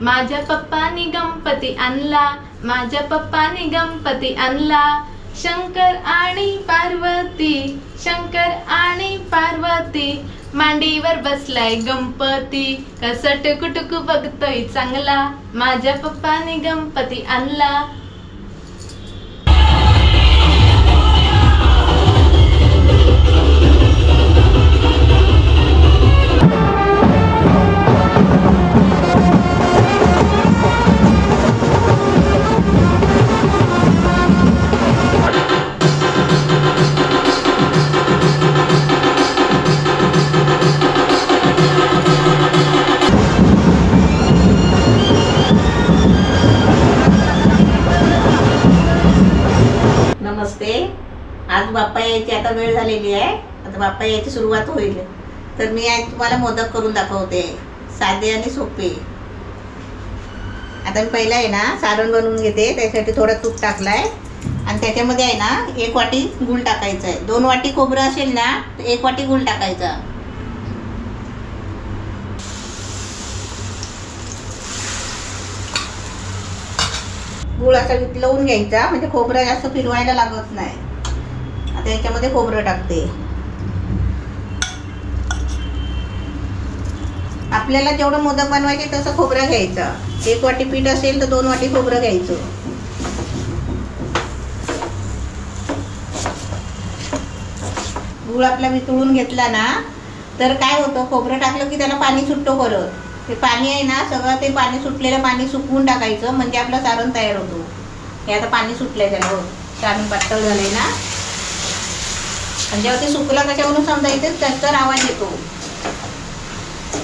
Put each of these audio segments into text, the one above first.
माझ्या पप्पानी गणपती आणला, माझ्या पप्पानी गणपती आणला. शंकर आणि पार्वती, शंकर आणि पार्वती, मांडीवर बसलाय गणपती. कसा टुकुटुकू बघतोय चांगला, माझ्या पप्पानी गणपती आणला. नमस्ते. आज बाप्पा यायची आता वेळ झालेली आहे. आता बाप्पा यायची सुरुवात होईल. तर मी आज तुम्हाला मोदक करून दाखवते, साधे आणि सोपे. आता मी पहिला आहे ना सारण बनवून घेते. त्यासाठी थोडा तूप टाकलाय आणि त्याच्यामध्ये आहे ना 1 वाटी गूळ टाकायचा आहे. 2 वाटी खोबरं असेल ना तर 1 वाटी गूळ टाकायचा. गूळ असा वितळवून घ्यायचा, म्हणजे खोबरं जास्त फिरवायला लागत नाही. आता याच्यामध्ये खोबरं टाकते. आपल्याला जेवढं मोदक बनवायचे तसं खोबरं घ्यायचं. 1 वाटी पीठ असेल तर 2 वाटी खोबरं घ्यायचं. गूळ आपला वितळून घेतला ना तर काय होतं, खोबरं टाकलं की त्याला पाणी सुटतो परत. ते पाणी आहे ना सगळं ते पाणी सुटलेलं पाणी सुकवून टाकायचं, म्हणजे आपलं सारण तयार होतो. हे आता पाणी सुटलंय त्याला, सारण पातळ झालंय ना. आणि जेव्हा ते सुकलं त्याच्यावरून समजायचं त्याचा आवाज येतो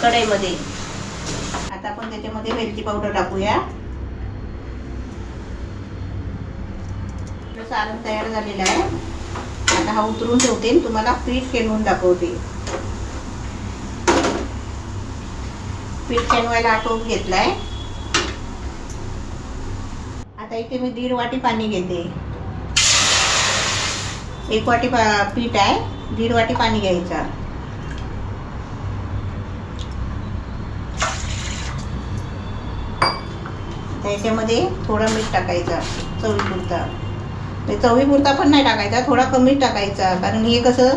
कढईमध्ये. आता आपण त्याच्यामध्ये वेलची पावडर टाकूया. सारण तयार झालेलं आहे. आता हा उतरून ठेवते, तुम्हाला पीठ केलवून दाखवते. पीठ केलवायला आटवून घेतलाय. आता इथे मी 1.5 वाटी पाणी घेते. 1 वाटी पीठ आहे, 1.5 वाटी पाणी घ्यायचं. त्याच्यामध्ये थोडं मीठ टाकायचं चवीपुरता. चवीपुरता पण नाही टाकायचा, थोडा कमी टाकायचा, कारण हे कसं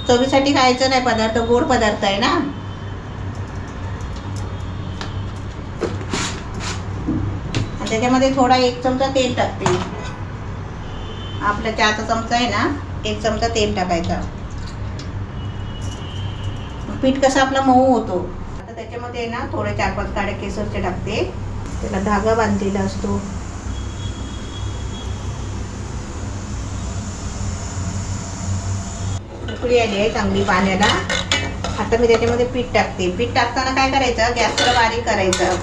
चवीसाठी खायचं नाही पदार्थ, गोड पदार्थ आहे ना. त्याच्यामध्ये थोडा 1 चमचा तेल टाकते. आपला चहाचा चमचा आहे ना, 1 चमचा तेल टाकायचा. पीठ कसं आपला मऊ होतो. आता त्याच्यामध्ये ना थोडे 4-5 काड्या केसरचे टाकते. त्याला धागा बांधलेला असतो. उकळी आली आहे चांगली पाण्याला. आता मी त्याच्यामध्ये पीठ टाकते. पीठ टाकताना काय करायचं, गॅस थोडा बारीक करायचा.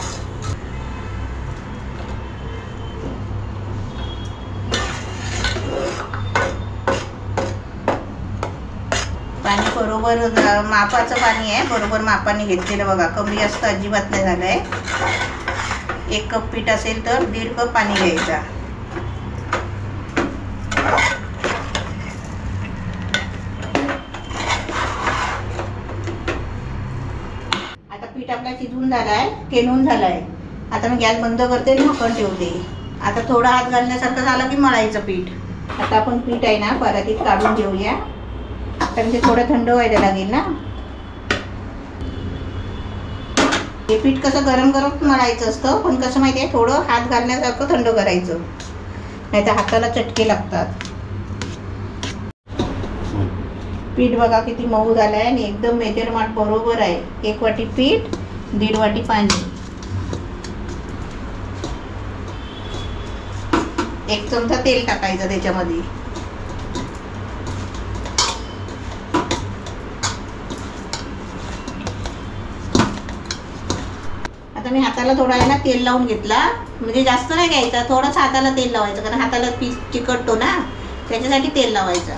पाणी बरोबर मापाचं पाणी आहे, बरोबर मापाने घेतलेलं बघा. कमी जास्त अजिबात नाही झालंय. 1 कप पीठ असेल तर 1.5 कप पाणी घ्यायचा. आता पीठ आपला शिजून झालाय, केलून झालाय. आता मी गॅस बंद करते आणि झाकण ठेवते. आता थोडा हात घालण्यासारखं झालं की मळायचं पीठ. आता आपण पीठ आहे ना परातीत काढून घेऊया, कारण ते थोडं थंड व्हायला लागेल ना. हे पीठ कसं गरम गरम मळायचं असतं, पण कसं माहिती आहे थोडं हात घालण्यासारखं थंड करायचं, नाही तर हाताला चटके लागतात. पीठ बघा किती मऊ झालंय आणि एकदम मेजरमेंट बरोबर आहे. 1 वाटी पीठ, 1.5 वाटी पाणी. 1 चमचा तेल टाकायचं त्याच्यामध्ये. आता मी हाताला थोडा आहे ना तेल लावून घेतला, म्हणजे जास्त नाही घ्यायचा, थोडंच हाताला तेल लावायचं, कारण हाताला पीस चिकटतो ना, त्याच्यासाठी तेल लावायचं.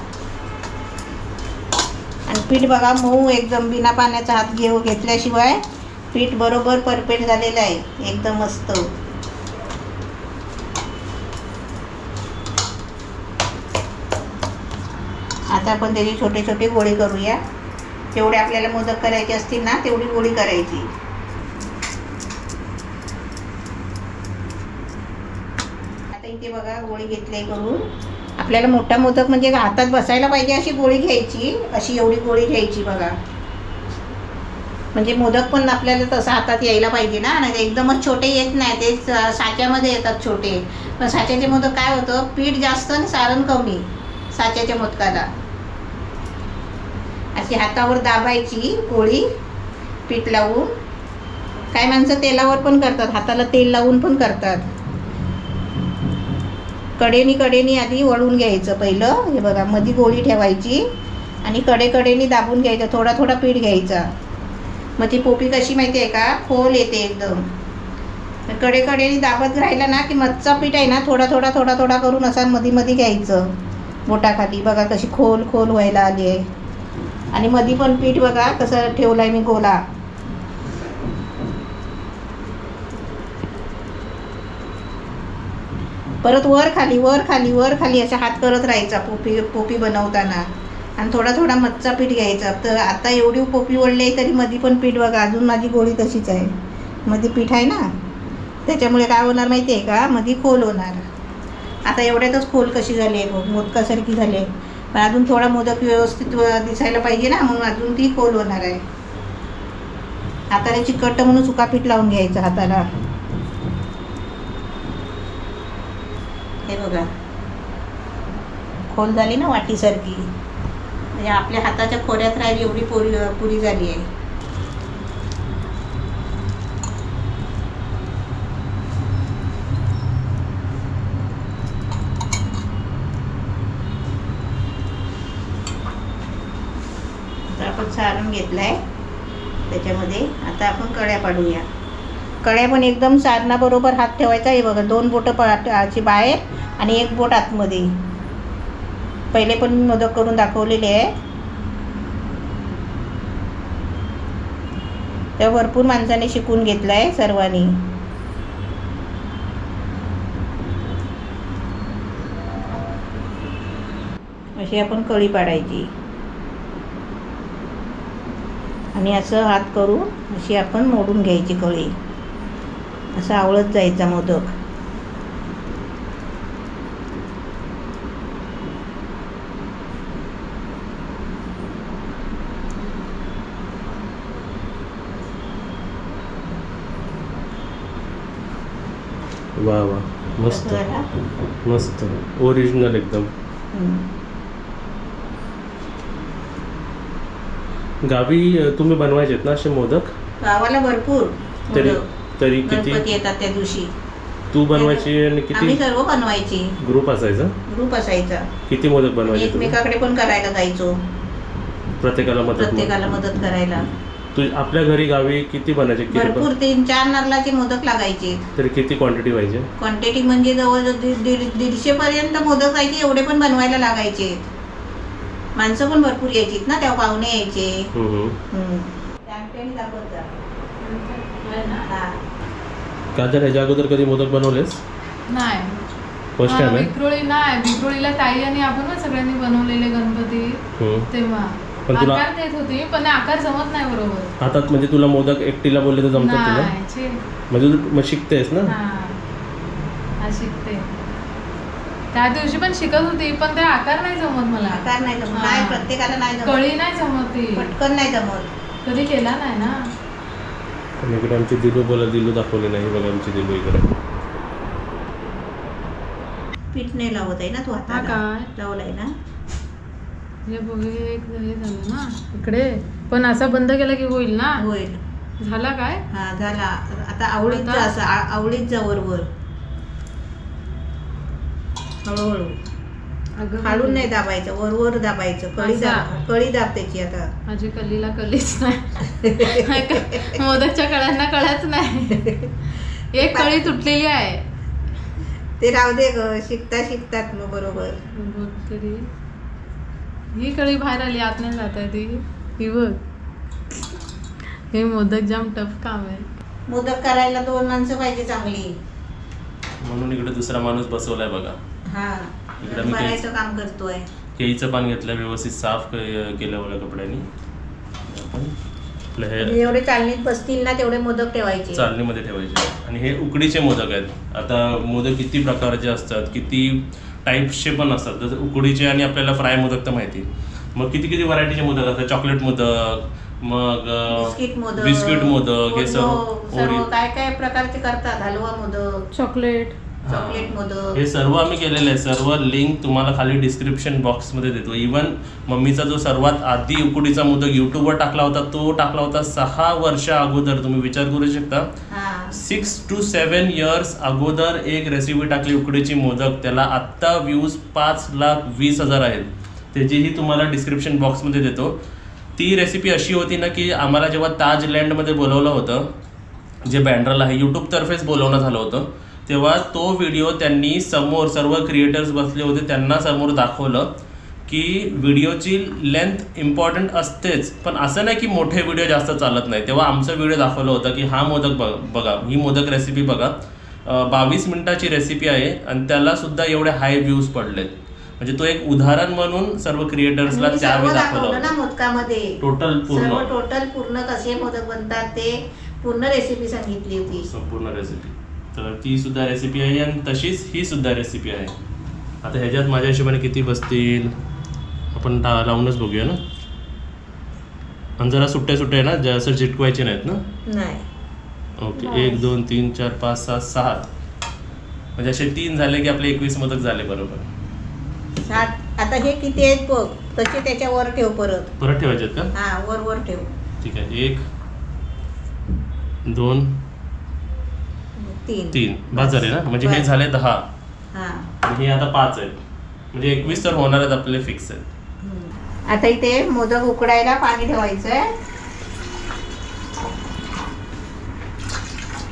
आणि पीठ बघा मऊ एकदम, बिना पाण्याचा हात घेतल्याशिवाय पीठ बरोबर परफेक्ट झालेलं आहे, एकदम मस्त. आता आपण त्याची छोटे छोटे गोळे करूया. जेवढे आपल्याला मोदक करायचे असतील ना तेवढी गोळी करायची. इथे बघा गोळी घेतली करून. आपल्याला मोठा मोदक म्हणजे हातात बसायला पाहिजे अशी गोळी घ्यायची, अशी एवढी गोळी घ्यायची बघा. म्हणजे मोदक पण आपल्याला तसं हातात यायला पाहिजे ना, नाही एकदमच छोटे येत नाही, ते साच्यामध्ये येतात छोटे. पण साच्याचे मोदक काय होतं, पीठ जास्त आणि सारण कमी साच्याच्या मोदकाला. अशी हातावर दाबायची गोळी पीठ लावून. काय माणसं तेलावर पण करतात, हाताला तेल लावून पण करतात. कडेनी आधी वळून घ्यायचं पहिलं. हे बघा मध्ये गोळी ठेवायची आणि कडेनी दाबून घ्यायचं, थोडा थोडा पीठ घ्यायचा. मग ती पोपी कशी माहिती आहे का, खोल येते एकदम. कडेनी दाबत राहिला ना की मधचा पीठ आहे ना थोडा थोडा करून असा मध्ये घ्यायचं बोटाखाली. बघा कशी खोल व्हायला आली आहे. आणि मध्ये पण पीठ बघा कसं ठेवलंय मी गोला. परत वर खाली अशा हात करत राहायचा पोपी बनवताना. आणि थोडा मधचा पीठ घ्यायचा. तर आता एवढी पोपी वळली आहे तरी मध्ये पण पीठ बघा, अजून माझी गोळी तशीच आहे. मध्ये पीठ आहे ना, त्याच्यामुळे काय होणार माहिती आहे का, मध्ये खोल होणार. आता एवढ्यातच खोल कशी झाली आहे, मोदकासारखी झाली आहे. पण अजून थोडा मोदक व्यवस्थित दिसायला पाहिजे ना, म्हणून अजून ती खोल होणार आहे. हाताला चिकटतं म्हणून सुका पीठ लावून घ्यायचं हाताला. हे बघा खोल झाली ना वाटीसारखी, म्हणजे आपल्या हाताच्या खोऱ्यात राहिली एवढी पुरी झाली आहे. आपण सारण घेतलंय त्याच्यामध्ये. आता आपण कळ्या पाडूया. कळ्या पण एकदम सारणाबरोबर हात ठेवायचा. हे बघा 2 बोटं बाहेर आणि 1 बोट आतमध्ये. पहिले पण मी मोदक करून दाखवलेले आहे. त्या भरपूर माणसाने शिकून घेतलाय सर्वांनी. अशी आपण कळी पाडायची आणि असं हात करून अशी आपण मोडून घ्यायची कळी. असं आवळत जायचा मोदक. वा मस्त मस्त ओरिजिनल एकदम. गावी तुम्ही बनवायचेत ना असे मोदक? गावाला भरपूर तरी किती गणपती येतात त्या दिवशी. तू बनवायची आणि किती? आम्ही सर्व बनवायची. ग्रुप असायचा. किती मोदक बनवायचे? एकमेकाकडे पण करायला जायचो, प्रत्येकाला मदत करायला. तू आपल्या घरी गावी किती बनायचे? भरपूर 3-4 नारळाचे मोदक लागायचे. तरी किती क्वांटिटी व्हायचे? क्वांटिटी म्हणजे जवळ 150 पर्यंत मोदक जायचे. एवढे पण बनवायला लागायचे. माणसं पण भरपूर यायची ना, तेव्हा पाहुणे यायचे. का जर ह्याच्या अगोदर कधी मोदक बनवलेस? नाही. फर्स्ट टाइम आहे? विक्रोळीला ताई आणि आपण ना सगळ्यांनी बनवलेले गणपती तेव्हा. पण तुला आकार देत होती, पण आकार जमत नाही बरोबर हातात. म्हणजे तुला मोदक एकटीला बोलले तर जमतात तुला? म्हणजे तू शिकतेस ना? शिकते. त्या दिवशी पण शिकत होती, पण ते आकार नाही जमत मला. आकार नाही जमत. नाही, प्रत्येकाला नाही जमत. कळी नाही जमत, ती पटकन नाही जमत. कधी केला नाही ना. इकडे आमची दिलू दाखवली नाही. बघा आमची दिलू इकडे. पीठ नाही लावत आहे ना तू हाताला? काय लावलाय ना? हे बघ, एक हे झालं ना इकडे. पण असा बंद केला की होईल ना? होईल. झाला काय? हा झाला. आता आवळीत जा, असं आवळीत जा वरवर. हळूहळू. खालून नाही दाबायचं, वरवर दाबायचं. कळी दाब त्याची. आता माझी कलीला कलीच नाही. मोदकच्या कळ्यांना कळच नाही. एक कळी तुटलेली आहे. ते राहू दे ग, शिकतात मग बरोबर. तरी ही कळी बाहेर आली, आत नाही जात आहे ती. ही बघ, हे मोदक जाम टफ काम आहे. मोदक करायला 2 माणसं पाहिजे चांगली. म्हणून इकडे दुसरा माणूस बसवलाय बघा. हा, इकडे मी करायचं काम करतोय. केळीचं पान घेतलं, व्यवस्थित साफ केलं ओल्या कपड्यांनी. आपण आपले हे जेवढे चालणीत बसतील ना तेवढे मोदक ठेवायचे, चालणीमध्ये ठेवायचे. आणि हे उकडीचे मोदक आहेत. आता मोदक किती प्रकारचे असतात, किती टाईप्सचे पण असतात. जसं उकडीचे आणि आपल्याला फ्राय मोदक तर माहिती. मग किती किती व्हरायटीचे मोदक असतात. चॉकलेट मोदक, मग बिस्किट मोदक, हे सर्व काय काय प्रकारचे करतात. हलवा मोदक, चॉकलेट मोदक, हे सर्व आम्ही केलेले आहे. सर्व लिंक तुम्हाला खाली डिस्क्रिप्शन बॉक्समध्ये देतो. इवन मम्मीचा जो सर्वात आधी उकडीचा मोदक युट्यूबवर टाकला होता तो टाकला होता 6 वर्ष अगोदर. तुम्ही विचार करू शकता 6 to 7 years अगोदर एक रेसिपी टाकली उकडीची मोदक. त्याला आत्ता व्ह्यूज 5,20,000 आहेत. त्याचीही तुम्हाला डिस्क्रिप्शन बॉक्समध्ये देतो. ती रेसिपी अशी होती ना की आम्हाला जेव्हा ताजलँडमध्ये बोलवलं होतं, जे बँड्राला आहे यूट्यूबतर्फेच बोलवणं झालं होतं, तेव्हा तो व्हिडिओ त्यांनी समोर सर्व क्रिएटर्स बसले होते त्यांना समोर दाखवलं की व्हिडिओची लेंथ इम्पॉर्टंट असतेच, पण असं नाही की मोठे व्हिडिओ जास्त चालत नाही. तेव्हा आमचा व्हिडिओ दाखवलं होतं की हा मोदक बघा, ही मोदक रेसिपी बघा. 22 मिनिटाची रेसिपी आहे आणि त्याला सुद्धा एवढे हाय व्ह्यूज पडलेत. म्हणजे तो एक उदाहरण म्हणून सर्व क्रिएटर्सला त्यावेळी दाखवलं ना मोदकामध्ये. टोटल पूर्ण कसे मोदक बनतात ते पूर्ण रेसिपी सांगितली होती, संपूर्ण रेसिपी. तर ती सुद्धा रेसिपी आहे आणि तशीच ही सुद्धा रेसिपी आहे. आता ह्याच्यात माझ्या हिशोबाने किती बसतील आपण लावूनच बघूया ना. आणि जरा सुट्ट्या आहे ना, जास्त चिटकवायचे नाहीत ना. नाही. ओके. 1 2 3 4 5 6 6 म्हणजे असे 3 झाले की आपले 21 मोदक झाले. बरोबर. आता हे किती आहेत बघ, तसे त्याच्यावर ठेव. परत ठेवायचे का? हा, वर ठेव. ठीक आहे. 1 2 3 बस झाले ना. म्हणजे हे झाले 10 आणि हे आता 5 आहेत. म्हणजे 21 तर होणार आहेत आपले, फिक्स आहेत. आता इथे मोदक उकडायला पाणी ठेवायचंय.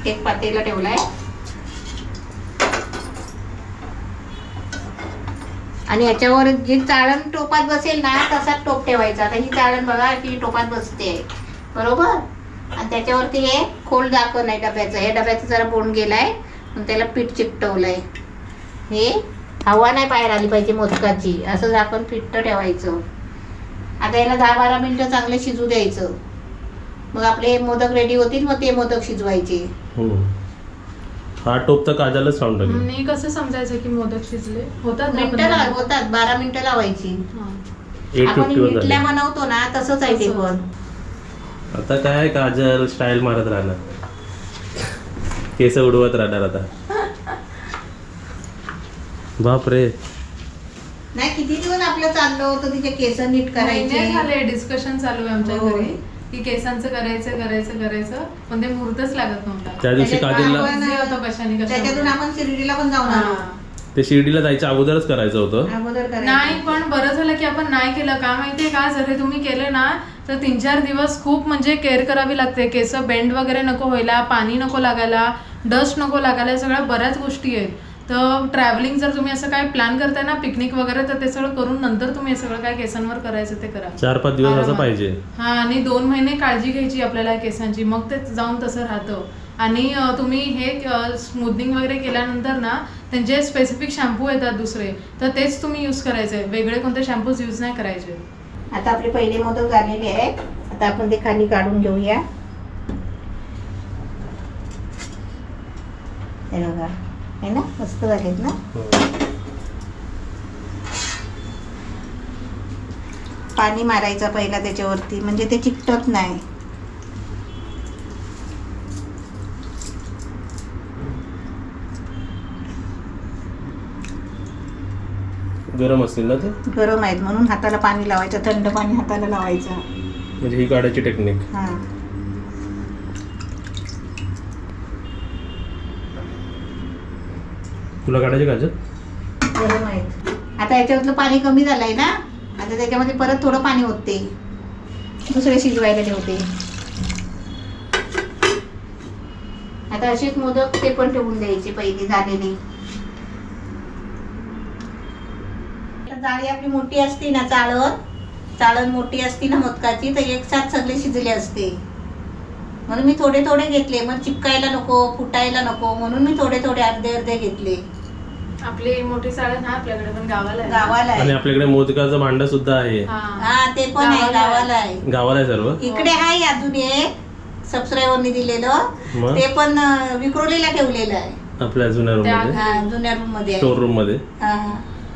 एक पातेला ठेवलाय आणि याच्यावर जे चाळण टोपात बसेल ना तसाच टोप ठेवायचा. आता ही चाळण बघा की टोपात बसते, बरोबर. आणि त्याच्यावरती हे खोल झाकण आहे डब्याचं. हे डब्याचं जरा बोंड गेलाय आणि त्याला पीठ चिकटवलंय. हे हवा नाही बाहेर आली पाहिजे मोदकाची, असं झाकण फिट्ट ठेवायचं. आता याला 10-12 मिनिटं चांगलं शिजू द्यायचं. मग आपले मोदक रेडी होतील, मग ते मोदक शिजवायचे. हा टोप तर काजलच लावून टाकली. मी कसं समजायचं की मोदक शिजले? होतात 12 मिनिटं लावायची. आपण इडल्या बनवतो ना तसंच आहे ते पण. आता काय काजल स्टाईल मारत राहणार, केस उडवत राहणार आता. बापरे. नाही, किती दिवस आपलं चाललं होतं तिचे केस नीट करायचे. झाले डिस्कशन चालू आहे आमच्या घरी की केसांचं करायचं पण ते मुहूर्तच लागत नव्हता. त्या दिवशी काजलला त्याच्यातून आपण शिर्डीला पण जाऊन आलो. ते शिर्डीला जायच्या अगोदरच करायचं होतं. नाही, पण बरं झालं की आपण नाही केलं. का माहितीये का, जर हे तुम्ही केले ना तर 3-4 दिवस खूप म्हणजे केअर करावी लागते. केस बेंड वगैरे नको व्हायला, पाणी नको लागायला, डस्ट नको लागायला, या सगळ्या बऱ्याच गोष्टी आहेत. तर ट्रॅव्हलिंग जर तुम्ही असं काय प्लॅन करताय ना, पिकनिक वगैरे, तर ते सगळं करून नंतर तुम्ही हे सगळं काय केसांवर करायचं ते करा. 4-5 दिवस असं पाहिजे. हा, आणि 2 महिने काळजी घ्यायची आपल्याला केसांची, मग ते जाऊन तसं राहतं. आणि तुम्ही हे स्मूथनिंग वगैरे केल्यानंतर ना त्यांचे स्पेसिफिक शॅम्पू येतात दुसरे, तर तेच तुम्ही यूज करायचे. वेगळे कोणते शॅम्पूज यूज नाही करायचे. आता आपले पहिले मोदक झालेले आहेत. आता आपण ते खाली काढून घेऊया. हे बघा, आहे ना, मस्त झालेत ना. पाणी मारायचं पहिला त्याच्यावरती, म्हणजे ते चिकटत नाही. गरम असतील ना ते? गरम आहेत म्हणून हाताला पाणी लावायचं, थंड पाणी हाताला लावायचं. म्हणजे ही काढायची टेक्निक. हा, तुला काढायचे काजल? गरम आहेत. आता याच्यातलं पाणी कमी झालंय ना, आता त्याच्यामध्ये परत थोडं पाणी होते, दुसरे शिजवायला ठेवते. आता असेच मोदक ते पण ठेवून द्यायचे पहिले झालेले. जाळी आपली मोठी असती ना, चाळण मोठी असती ना मोदकाची, तर एक साथ सगळे शिजले असते. म्हणून मी थोडे घेतले, मग चिपकायला नको, फुटायला नको, म्हणून मी थोडे अर्धे घेतले. आपली मोठी साळण हा आपल्याकडे पण गावाला आहे. गावाला आणि आहे. आपल्याकडे मोदकाचं भांड सुद्धा आहे. हा. हा ते पण आहे, गावाला आहे. गावाला आहे सर्व. इकडे आहे अजून एक सबस्क्रायबरनी दिलेलं, मग? ते पण विक्रोलीला ठेवलेलं आहे. आपल्या जुन्या रूम मध्ये, हा, जुन्या रूम मध्ये आहे. स्टोर रूम मध्ये. हा,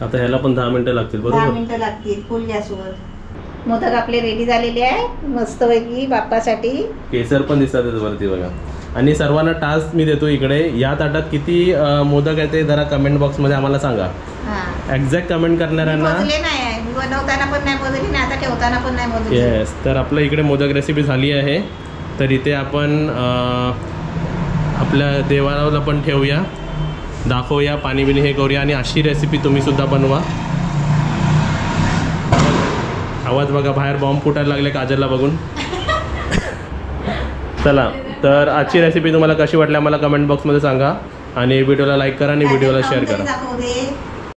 आता ह्याला पण 10 मिनिटं लागतील 10 बरोबर. मिनिटं लागतील फुल गॅसवर. मोदक आपले रेडी झालेले आहे मस्तपैकी बाप्पासाठी. केसर पण दिसतात आहेत वरती बघा. आणि सर्वांना टास्क मी देतो इकडे, या ताटात किती मोदक आहे ते जरा कमेंट बॉक्स मध्ये आम्हाला सांगा. हा, एक्झॅक्ट कमेंट करणाऱ्यांना. मोजले नाही, मी बनवताना पण नाही मोजली आणि आता ठेवताना पण नाही मोजली. येस, तर आपल्या इकडे मोदक रेसिपी झाली आहे. तर इथे आपण आपल्या देवाला पण ठेवूया, दाखवूया, पाणी बिणी हे करूया. आणि अशी रेसिपी तुम्ही सुद्धा बनवा. आवाज बघा, बाहेर बॉम्ब फुटायला लागले काजलला बघून. चला, तर आजची रेसिपी तुम्हाला कशी वाटली आम्हाला कमेंट बॉक्समध्ये सांगा. आणि व्हिडिओला लाईक करा आणि व्हिडिओला शेअर करा. दाखवू दे.